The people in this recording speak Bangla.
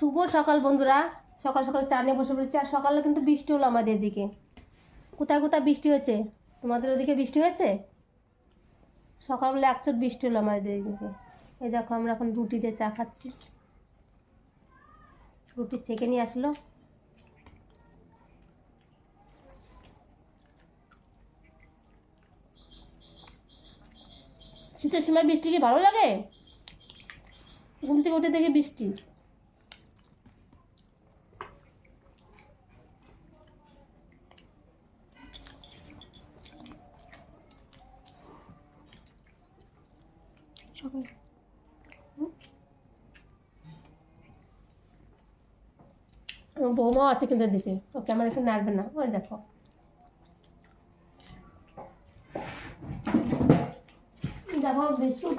শুভ সকাল বন্ধুরা, সকাল সকাল চা নিয়ে বসে পড়েছি। আর সকালে কিন্তু বৃষ্টি হলো আমাদের এদিকে। কোথায় কোথায় বৃষ্টি হয়েছে? তোমাদের ওদিকে বৃষ্টি হয়েছে? সকালবেলা একচোট বৃষ্টি হলো আমাদের এদিকে। এই দেখো আমরা এখন রুটি দিয়ে চা খাচ্ছি। রুটি ছেঁকে নিয়ে আসলো। শীতের সময় বৃষ্টি কি ভালো লাগে? ঘুম থেকে উঠে দেখি বৃষ্টি। বৌমাও আছে কিন্তু দিকে, ও ক্যামেরা একটু নাড়বে না। ওই দেখো দেখো বিস্কুট